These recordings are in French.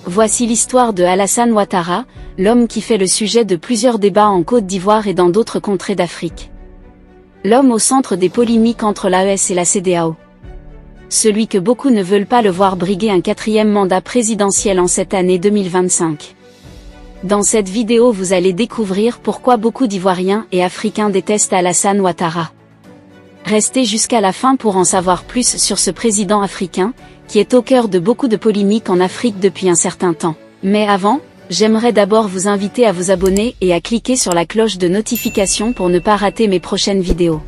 Voici l'histoire de Alassane Ouattara, l'homme qui fait le sujet de plusieurs débats en Côte d'Ivoire et dans d'autres contrées d'Afrique. L'homme au centre des polémiques entre l'AES et la CEDEAO. Celui que beaucoup ne veulent pas le voir briguer un 4e mandat présidentiel en cette année 2025. Dans cette vidéo vous allez découvrir pourquoi beaucoup d'Ivoiriens et Africains détestent Alassane Ouattara. Restez jusqu'à la fin pour en savoir plus sur ce président africain, qui est au cœur de beaucoup de polémiques en Afrique depuis un certain temps. Mais avant, j'aimerais d'abord vous inviter à vous abonner et à cliquer sur la cloche de notification pour ne pas rater mes prochaines vidéos.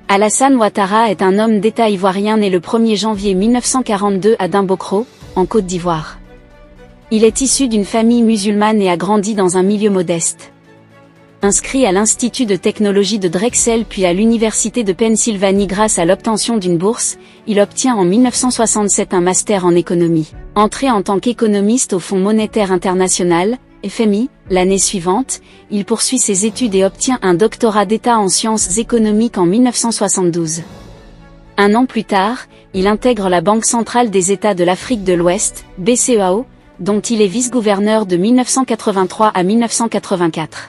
Alassane Ouattara est un homme d'État ivoirien né le 1er janvier 1942 à Dimbokro, en Côte d'Ivoire. Il est issu d'une famille musulmane et a grandi dans un milieu modeste. Inscrit à l'Institut de technologie de Drexel puis à l'Université de Pennsylvanie grâce à l'obtention d'une bourse, il obtient en 1967 un master en économie. Entré en tant qu'économiste au Fonds monétaire international, FMI, l'année suivante, il poursuit ses études et obtient un doctorat d'État en sciences économiques en 1972. Un an plus tard, il intègre la Banque centrale des États de l'Afrique de l'Ouest, BCEAO, dont il est vice-gouverneur de 1983 à 1984.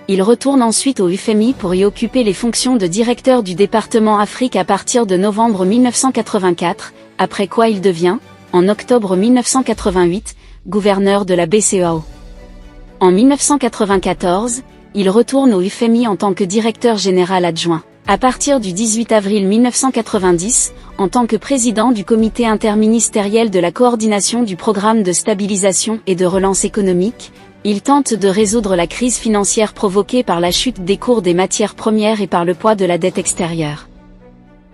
Il retourne ensuite au FMI pour y occuper les fonctions de directeur du département Afrique à partir de novembre 1984, après quoi il devient, en octobre 1988, gouverneur de la BCEAO. En 1994, il retourne au FMI en tant que directeur général adjoint. À partir du 18 avril 1990, en tant que président du comité interministériel de la coordination du programme de stabilisation et de relance économique, il tente de résoudre la crise financière provoquée par la chute des cours des matières premières et par le poids de la dette extérieure.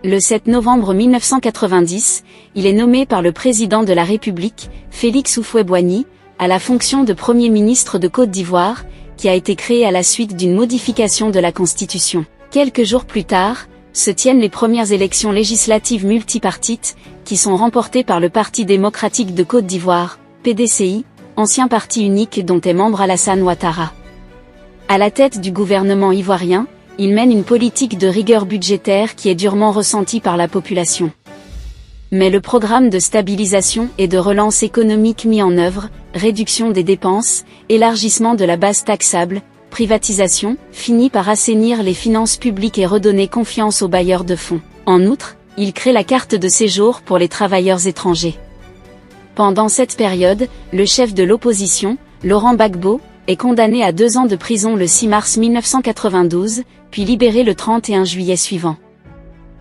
Le 7 novembre 1990, il est nommé par le président de la République, Félix Houphouët-Boigny, à la fonction de Premier ministre de Côte d'Ivoire, qui a été créé à la suite d'une modification de la Constitution. Quelques jours plus tard, se tiennent les premières élections législatives multipartites, qui sont remportées par le Parti démocratique de Côte d'Ivoire, PDCI, ancien parti unique dont est membre Alassane Ouattara. À la tête du gouvernement ivoirien, il mène une politique de rigueur budgétaire qui est durement ressentie par la population. Mais le programme de stabilisation et de relance économique mis en œuvre, réduction des dépenses, élargissement de la base taxable, privatisation, finit par assainir les finances publiques et redonner confiance aux bailleurs de fonds. En outre, il crée la carte de séjour pour les travailleurs étrangers. Pendant cette période, le chef de l'opposition, Laurent Gbagbo, est condamné à 2 ans de prison le 6 mars 1992, puis libéré le 31 juillet suivant.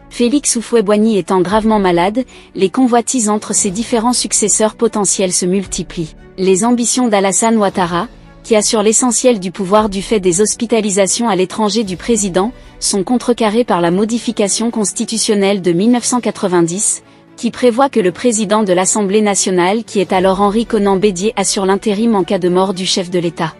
Félix Houphouët-Boigny étant gravement malade, les convoitises entre ses différents successeurs potentiels se multiplient. Les ambitions d'Alassane Ouattara, qui assure l'essentiel du pouvoir du fait des hospitalisations à l'étranger du président, sont contrecarrées par la modification constitutionnelle de 1990, qui prévoit que le président de l'Assemblée nationale qui est alors Henri Konan Bédié assure l'intérim en cas de mort du chef de l'État.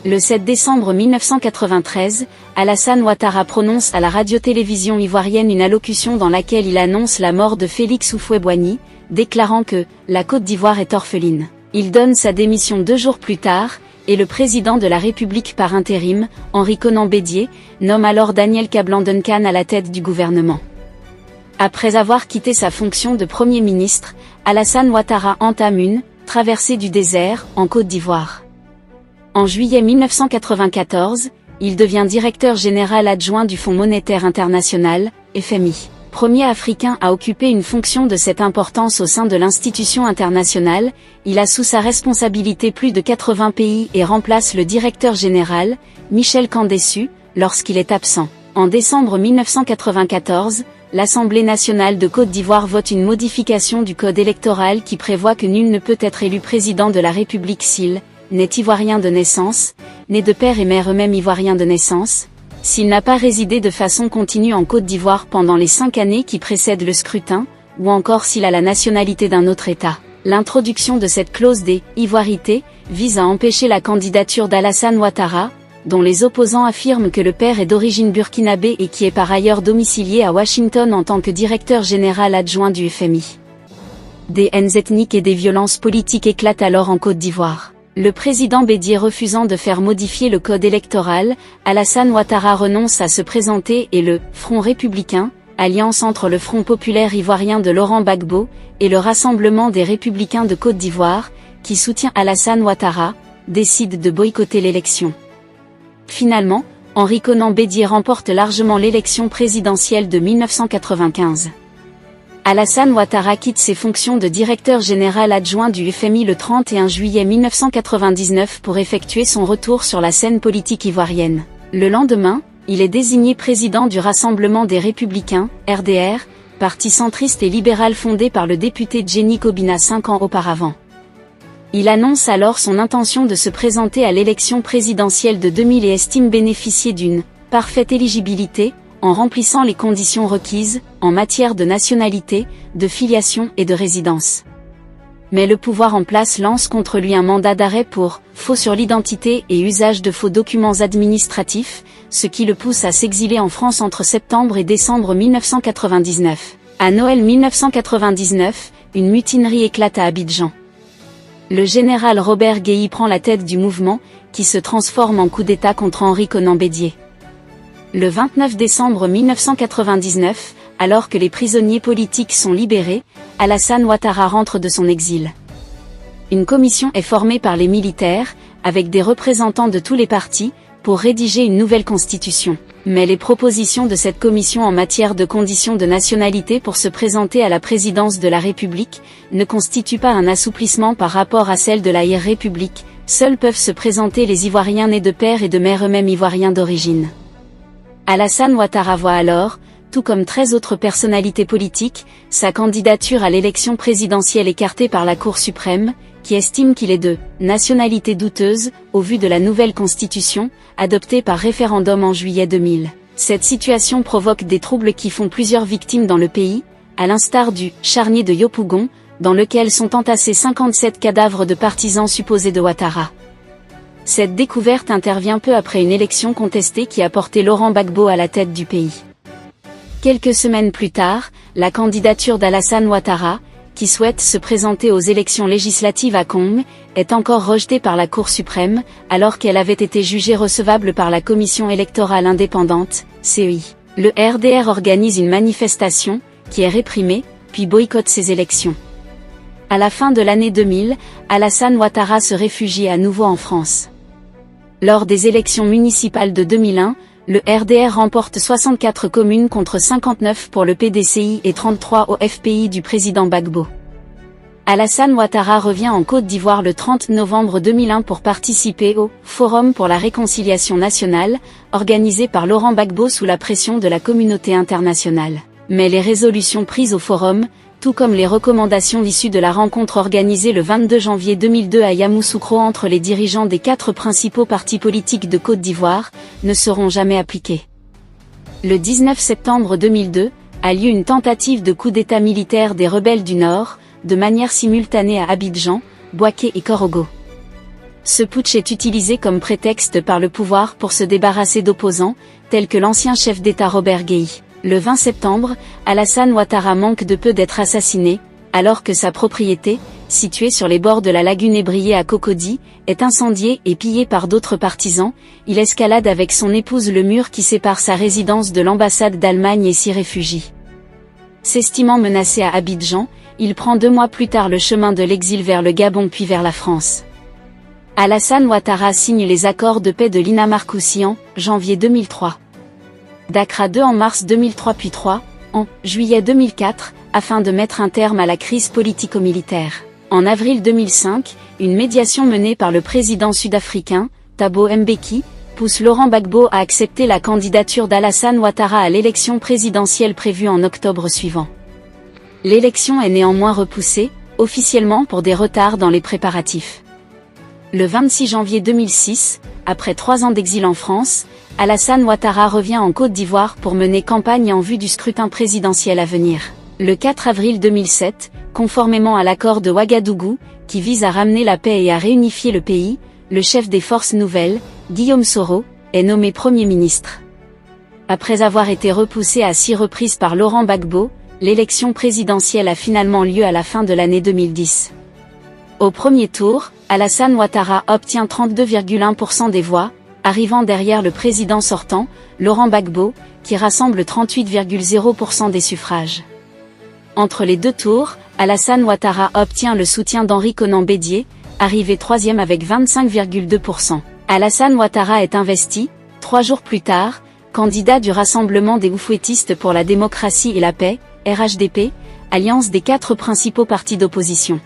Le 7 décembre 1993, Alassane Ouattara prononce à la radio-télévision ivoirienne une allocution dans laquelle il annonce la mort de Félix Houphouët-Boigny, déclarant que « la Côte d'Ivoire est orpheline ». Il donne sa démission 2 jours plus tard, et le président de la République par intérim, Henri Konan Bédié, nomme alors Daniel Kablan-Duncan à la tête du gouvernement. Après avoir quitté sa fonction de Premier ministre, Alassane Ouattara entame une « traversée du désert » en Côte d'Ivoire. En juillet 1994, il devient directeur général adjoint du Fonds monétaire international, FMI. Premier Africain à occuper une fonction de cette importance au sein de l'institution internationale, il a sous sa responsabilité plus de 80 pays et remplace le directeur général, Michel Kandessu, lorsqu'il est absent. En décembre 1994, l'Assemblée nationale de Côte d'Ivoire vote une modification du code électoral qui prévoit que nul ne peut être élu président de la République s'il n'est ivoirien de naissance, né de père et mère eux-mêmes ivoiriens de naissance, s'il n'a pas résidé de façon continue en Côte d'Ivoire pendant les 5 années qui précèdent le scrutin, ou encore s'il a la nationalité d'un autre État. L'introduction de cette clause des « ivoirités » vise à empêcher la candidature d'Alassane Ouattara, dont les opposants affirment que le père est d'origine burkinabé et qui est par ailleurs domicilié à Washington en tant que directeur général adjoint du FMI. Des haines ethniques et des violences politiques éclatent alors en Côte d'Ivoire. Le président Bédié refusant de faire modifier le code électoral, Alassane Ouattara renonce à se présenter et le « Front républicain », alliance entre le Front populaire ivoirien de Laurent Gbagbo et le Rassemblement des Républicains de Côte d'Ivoire, qui soutient Alassane Ouattara, décide de boycotter l'élection. Finalement, Henri Konan Bédié remporte largement l'élection présidentielle de 1995. Alassane Ouattara quitte ses fonctions de directeur général adjoint du FMI le 31 juillet 1999 pour effectuer son retour sur la scène politique ivoirienne. Le lendemain, il est désigné président du Rassemblement des Républicains, RDR, parti centriste et libéral fondé par le député Djenni Kobina 5 ans auparavant. Il annonce alors son intention de se présenter à l'élection présidentielle de 2000 et estime bénéficier d'une « parfaite éligibilité » en remplissant les conditions requises, en matière de nationalité, de filiation et de résidence. Mais le pouvoir en place lance contre lui un mandat d'arrêt pour « faux sur l'identité et usage de faux documents administratifs », ce qui le pousse à s'exiler en France entre septembre et décembre 1999. À Noël 1999, une mutinerie éclate à Abidjan. Le général Robert Guéhi prend la tête du mouvement, qui se transforme en coup d'État contre Henri Konan Bédié. Le 29 décembre 1999, alors que les prisonniers politiques sont libérés, Alassane Ouattara rentre de son exil. Une commission est formée par les militaires, avec des représentants de tous les partis, pour rédiger une nouvelle constitution. Mais les propositions de cette commission en matière de conditions de nationalité pour se présenter à la présidence de la République ne constituent pas un assouplissement par rapport à celles de la République. Seuls peuvent se présenter les Ivoiriens nés de père et de mère eux-mêmes ivoiriens d'origine. Alassane Ouattara voit alors, tout comme 13 autres personnalités politiques, sa candidature à l'élection présidentielle écartée par la Cour suprême, qui estime qu'il est de nationalité douteuse, au vu de la nouvelle constitution, adoptée par référendum en juillet 2000. Cette situation provoque des troubles qui font plusieurs victimes dans le pays, à l'instar du charnier de Yopougon, dans lequel sont entassés 57 cadavres de partisans supposés de Ouattara. Cette découverte intervient peu après une élection contestée qui a porté Laurent Gbagbo à la tête du pays. Quelques semaines plus tard, la candidature d'Alassane Ouattara, qui souhaite se présenter aux élections législatives à Kong, est encore rejetée par la Cour suprême, alors qu'elle avait été jugée recevable par la Commission électorale indépendante, CEI. Le RDR organise une manifestation, qui est réprimée, puis boycotte ces élections. À la fin de l'année 2000, Alassane Ouattara se réfugie à nouveau en France. Lors des élections municipales de 2001, le RDR remporte 64 communes contre 59 pour le PDCI et 33 au FPI du président Gbagbo. Alassane Ouattara revient en Côte d'Ivoire le 30 novembre 2001 pour participer au Forum pour la réconciliation nationale, organisé par Laurent Gbagbo sous la pression de la communauté internationale. Mais les résolutions prises au Forum, tout comme les recommandations issues de la rencontre organisée le 22 janvier 2002 à Yamoussoukro entre les dirigeants des 4 principaux partis politiques de Côte d'Ivoire, ne seront jamais appliquées. Le 19 septembre 2002, a lieu une tentative de coup d'État militaire des rebelles du Nord, de manière simultanée à Abidjan, Bouaké et Korogo. Ce putsch est utilisé comme prétexte par le pouvoir pour se débarrasser d'opposants, tels que l'ancien chef d'État Robert Guéhi. Le 20 septembre, Alassane Ouattara manque de peu d'être assassiné, alors que sa propriété, située sur les bords de la lagune ébriée à Cocody, est incendiée et pillée par d'autres partisans. Il escalade avec son épouse le mur qui sépare sa résidence de l'ambassade d'Allemagne et s'y réfugie. S'estimant menacé à Abidjan, il prend 2 mois plus tard le chemin de l'exil vers le Gabon puis vers la France. Alassane Ouattara signe les accords de paix de l'Inamarcoussi en janvier 2003. D'Accra 2 en mars 2003 puis 3, en juillet 2004, afin de mettre un terme à la crise politico-militaire. En avril 2005, une médiation menée par le président sud-africain, Thabo Mbeki, pousse Laurent Gbagbo à accepter la candidature d'Alassane Ouattara à l'élection présidentielle prévue en octobre suivant. L'élection est néanmoins repoussée, officiellement pour des retards dans les préparatifs. Le 26 janvier 2006, après 3 ans d'exil en France, Alassane Ouattara revient en Côte d'Ivoire pour mener campagne en vue du scrutin présidentiel à venir. Le 4 avril 2007, conformément à l'accord de Ouagadougou, qui vise à ramener la paix et à réunifier le pays, le chef des forces nouvelles, Guillaume Soro, est nommé Premier ministre. Après avoir été repoussé à 6 reprises par Laurent Gbagbo, l'élection présidentielle a finalement lieu à la fin de l'année 2010. Au premier tour, Alassane Ouattara obtient 32,1% des voix, arrivant derrière le président sortant, Laurent Gbagbo, qui rassemble 38,0% des suffrages. Entre les deux tours, Alassane Ouattara obtient le soutien d'Henri Konan Bédié, arrivé troisième avec 25,2%. Alassane Ouattara est investi, 3 jours plus tard, candidat du Rassemblement des Oufouettistes pour la démocratie et la paix, RHDP, alliance des 4 principaux partis d'opposition.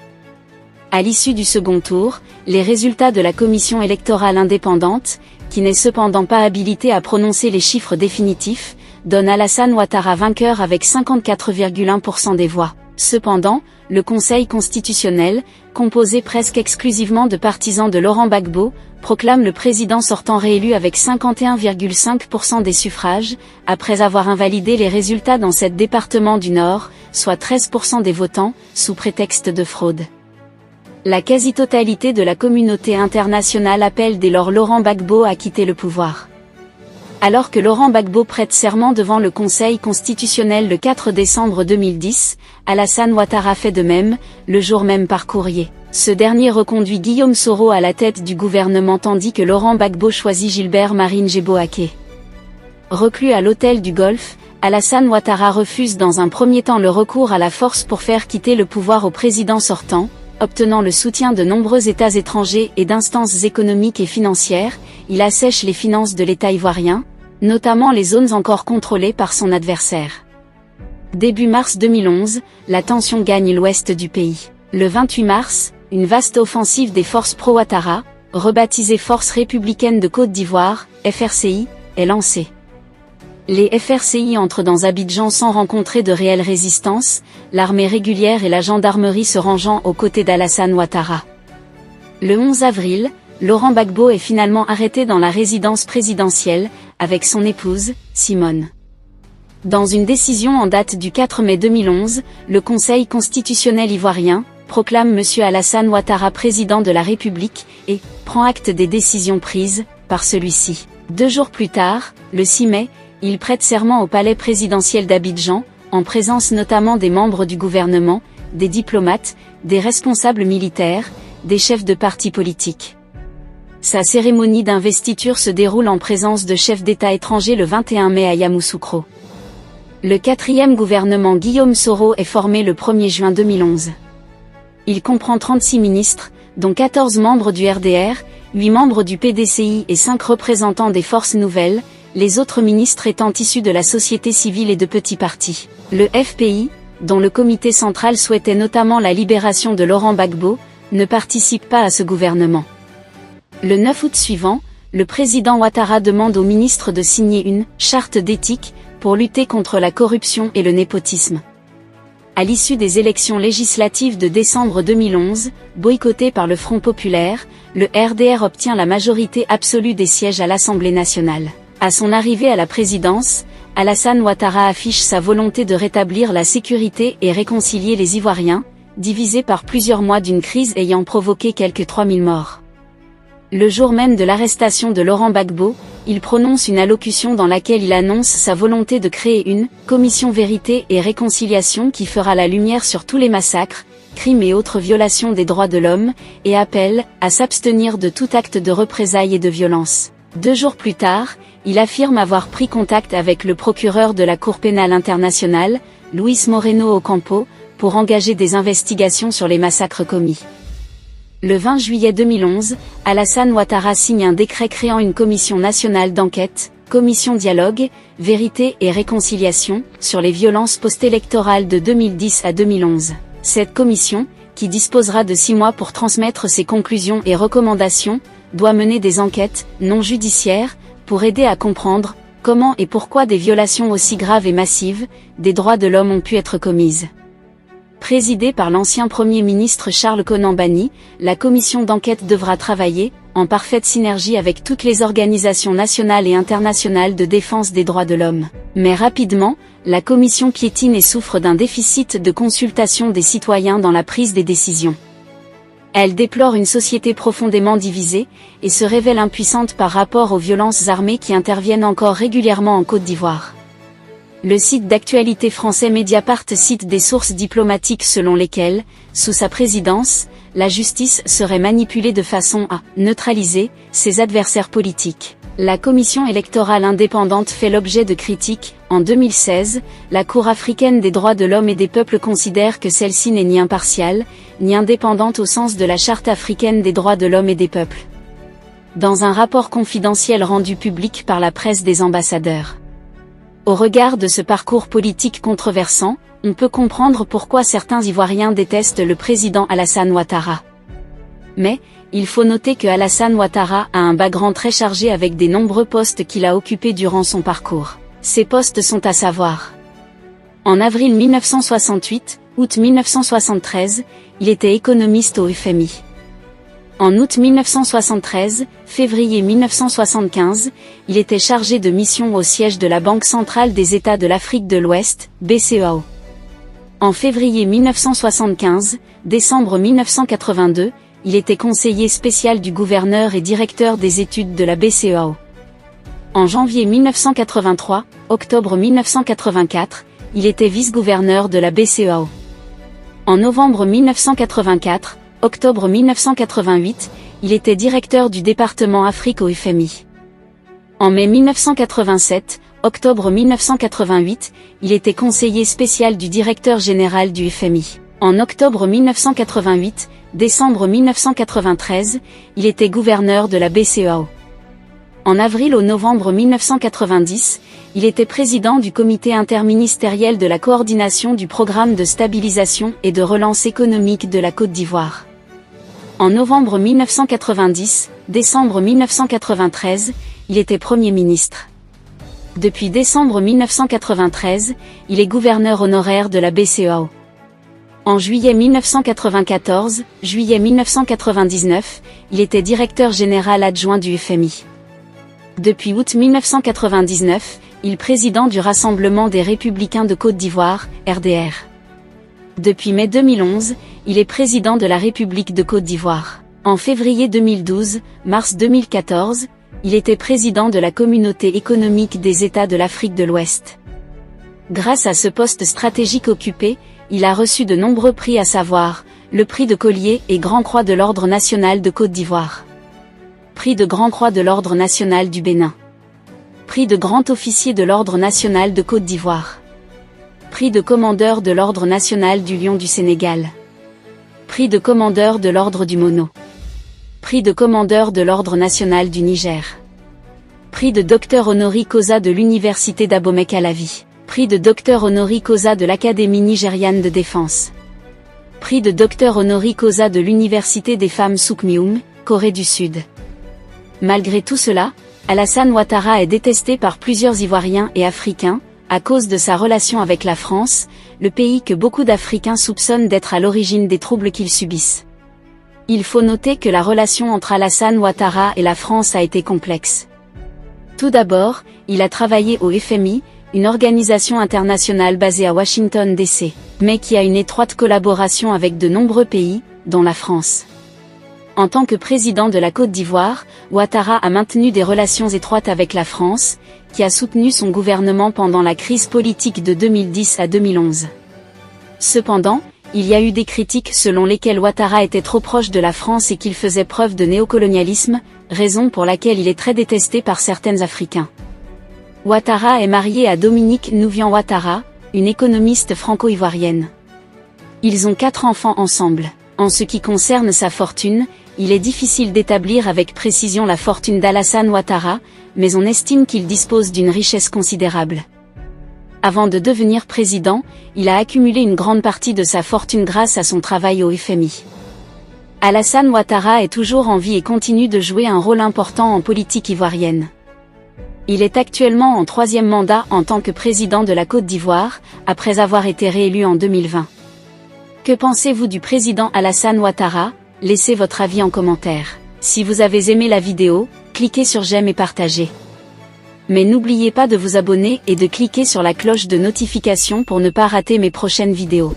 À l'issue du second tour, les résultats de la commission électorale indépendante, qui n'est cependant pas habilitée à prononcer les chiffres définitifs, donnent Alassane Ouattara vainqueur avec 54,1% des voix. Cependant, le Conseil constitutionnel, composé presque exclusivement de partisans de Laurent Gbagbo, proclame le président sortant réélu avec 51,5% des suffrages, après avoir invalidé les résultats dans 7 départements du Nord, soit 13% des votants, sous prétexte de fraude. La quasi-totalité de la communauté internationale appelle dès lors Laurent Gbagbo à quitter le pouvoir. Alors que Laurent Gbagbo prête serment devant le Conseil constitutionnel le 4 décembre 2010, Alassane Ouattara fait de même, le jour même par courrier. Ce dernier reconduit Guillaume Soro à la tête du gouvernement tandis que Laurent Gbagbo choisit Gilbert Marine Djebouaké. Reclus à l'hôtel du Golfe, Alassane Ouattara refuse dans un premier temps le recours à la force pour faire quitter le pouvoir au président sortant, obtenant le soutien de nombreux États étrangers et d'instances économiques et financières. Il assèche les finances de l'État ivoirien, notamment les zones encore contrôlées par son adversaire. Début mars 2011, la tension gagne l'ouest du pays. Le 28 mars, une vaste offensive des forces pro-Ouattara, rebaptisée Forces républicaines de Côte d'Ivoire, FRCI, est lancée. Les FRCI entrent dans Abidjan sans rencontrer de réelle résistance, l'armée régulière et la gendarmerie se rangeant aux côtés d'Alassane Ouattara. Le 11 avril, Laurent Gbagbo est finalement arrêté dans la résidence présidentielle, avec son épouse, Simone. Dans une décision en date du 4 mai 2011, le Conseil constitutionnel ivoirien proclame M. Alassane Ouattara président de la République et prend acte des décisions prises par celui-ci. 2 jours plus tard, le 6 mai, il prête serment au palais présidentiel d'Abidjan, en présence notamment des membres du gouvernement, des diplomates, des responsables militaires, des chefs de partis politiques. Sa cérémonie d'investiture se déroule en présence de chefs d'État étrangers le 21 mai à Yamoussoukro. Le 4e gouvernement Guillaume Soro est formé le 1er juin 2011. Il comprend 36 ministres, dont 14 membres du RDR, 8 membres du PDCI et 5 représentants des forces nouvelles, les autres ministres étant issus de la société civile et de petits partis. Le FPI, dont le comité central souhaitait notamment la libération de Laurent Gbagbo, ne participe pas à ce gouvernement. Le 9 août suivant, le président Ouattara demande aux ministres de signer une « charte d'éthique » pour lutter contre la corruption et le népotisme. À l'issue des élections législatives de décembre 2011, boycottées par le Front populaire, le RDR obtient la majorité absolue des sièges à l'Assemblée nationale. À son arrivée à la présidence, Alassane Ouattara affiche sa volonté de rétablir la sécurité et réconcilier les Ivoiriens, divisés par plusieurs mois d'une crise ayant provoqué quelques 3000 morts. Le jour même de l'arrestation de Laurent Gbagbo, il prononce une allocution dans laquelle il annonce sa volonté de créer une « commission vérité et réconciliation qui fera la lumière sur tous les massacres, crimes et autres violations des droits de l'homme » et appelle à s'abstenir de tout acte de représailles et de violence. 2 jours plus tard, il affirme avoir pris contact avec le procureur de la Cour pénale internationale, Luis Moreno Ocampo, pour engager des investigations sur les massacres commis. Le 20 juillet 2011, Alassane Ouattara signe un décret créant une commission nationale d'enquête, commission dialogue, vérité et réconciliation, sur les violences post-électorales de 2010 à 2011. Cette commission, qui disposera de 6 mois pour transmettre ses conclusions et recommandations, doit mener des enquêtes, non judiciaires, pour aider à comprendre comment et pourquoi des violations aussi graves et massives, des droits de l'homme ont pu être commises. Présidée par l'ancien Premier ministre Charles Konan Banny, la commission d'enquête devra travailler, en parfaite synergie avec toutes les organisations nationales et internationales de défense des droits de l'homme. Mais rapidement, la commission piétine et souffre d'un déficit de consultation des citoyens dans la prise des décisions. Elle déplore une société profondément divisée, et se révèle impuissante par rapport aux violences armées qui interviennent encore régulièrement en Côte d'Ivoire. Le site d'actualité français Mediapart cite des sources diplomatiques selon lesquelles, sous sa présidence, la justice serait manipulée de façon à neutraliser ses adversaires politiques. La commission électorale indépendante fait l'objet de critiques. En 2016, la Cour africaine des droits de l'homme et des peuples considère que celle-ci n'est ni impartiale, ni indépendante au sens de la Charte africaine des droits de l'homme et des peuples. Dans un rapport confidentiel rendu public par la presse des ambassadeurs. Au regard de ce parcours politique controversant, on peut comprendre pourquoi certains Ivoiriens détestent le président Alassane Ouattara. Mais, il faut noter que Alassane Ouattara a un background très chargé avec des nombreux postes qu'il a occupés durant son parcours. Ces postes sont à savoir. En avril 1968, août 1973, il était économiste au FMI. En août 1973, février 1975, il était chargé de mission au siège de la Banque centrale des États de l'Afrique de l'Ouest, BCEAO. En février 1975, décembre 1982, il était conseiller spécial du gouverneur et directeur des études de la BCEAO. En janvier 1983, octobre 1984, il était vice-gouverneur de la BCEAO. En novembre 1984, octobre 1988, il était directeur du département Afrique au FMI. En mai 1987, octobre 1988, il était conseiller spécial du directeur général du FMI. En octobre 1988, décembre 1993, il était gouverneur de la BCEAO. En avril au novembre 1990, il était président du comité interministériel de la coordination du programme de stabilisation et de relance économique de la Côte d'Ivoire. En novembre 1990, décembre 1993, il était Premier ministre. Depuis décembre 1993, il est gouverneur honoraire de la BCEAO. En juillet 1994, juillet 1999, il était directeur général adjoint du FMI. Depuis août 1999, il est président du Rassemblement des Républicains de Côte d'Ivoire, RDR. Depuis mai 2011, il est président de la République de Côte d'Ivoire. En février 2012, mars 2014, il était président de la Communauté économique des États de l'Afrique de l'Ouest. Grâce à ce poste stratégique occupé, il a reçu de nombreux prix à savoir, le prix de Collier et Grand Croix de l'Ordre national de Côte d'Ivoire. Prix de Grand Croix de l'Ordre national du Bénin. Prix de Grand Officier de l'Ordre national de Côte d'Ivoire. Prix de Commandeur de l'Ordre national du Lion du Sénégal. Prix de Commandeur de l'Ordre du Mono. Prix de Commandeur de l'Ordre national du Niger. Prix de Docteur honoris causa de l'Université d'Abomey-Calavi. Prix de Docteur honoris causa de l'Académie nigériane de défense. Prix de Docteur honoris causa de l'Université des femmes Soukmioum, Corée du Sud. Malgré tout cela, Alassane Ouattara est détesté par plusieurs Ivoiriens et Africains, à cause de sa relation avec la France, le pays que beaucoup d'Africains soupçonnent d'être à l'origine des troubles qu'ils subissent. Il faut noter que la relation entre Alassane Ouattara et la France a été complexe. Tout d'abord, il a travaillé au FMI, une organisation internationale basée à Washington DC, mais qui a une étroite collaboration avec de nombreux pays, dont la France. En tant que président de la Côte d'Ivoire, Ouattara a maintenu des relations étroites avec la France, qui a soutenu son gouvernement pendant la crise politique de 2010 à 2011. Cependant, il y a eu des critiques selon lesquelles Ouattara était trop proche de la France et qu'il faisait preuve de néocolonialisme, raison pour laquelle il est très détesté par certains Africains. Ouattara est marié à Dominique Nouvian Ouattara, une économiste franco-ivoirienne. Ils ont 4 enfants ensemble. En ce qui concerne sa fortune, il est difficile d'établir avec précision la fortune d'Alassane Ouattara, mais on estime qu'il dispose d'une richesse considérable. Avant de devenir président, il a accumulé une grande partie de sa fortune grâce à son travail au FMI. Alassane Ouattara est toujours en vie et continue de jouer un rôle important en politique ivoirienne. Il est actuellement en 3e mandat en tant que président de la Côte d'Ivoire, après avoir été réélu en 2020. Que pensez-vous du président Alassane Ouattara? Laissez votre avis en commentaire. Si vous avez aimé la vidéo, cliquez sur j'aime et partagez. Mais n'oubliez pas de vous abonner et de cliquer sur la cloche de notification pour ne pas rater mes prochaines vidéos.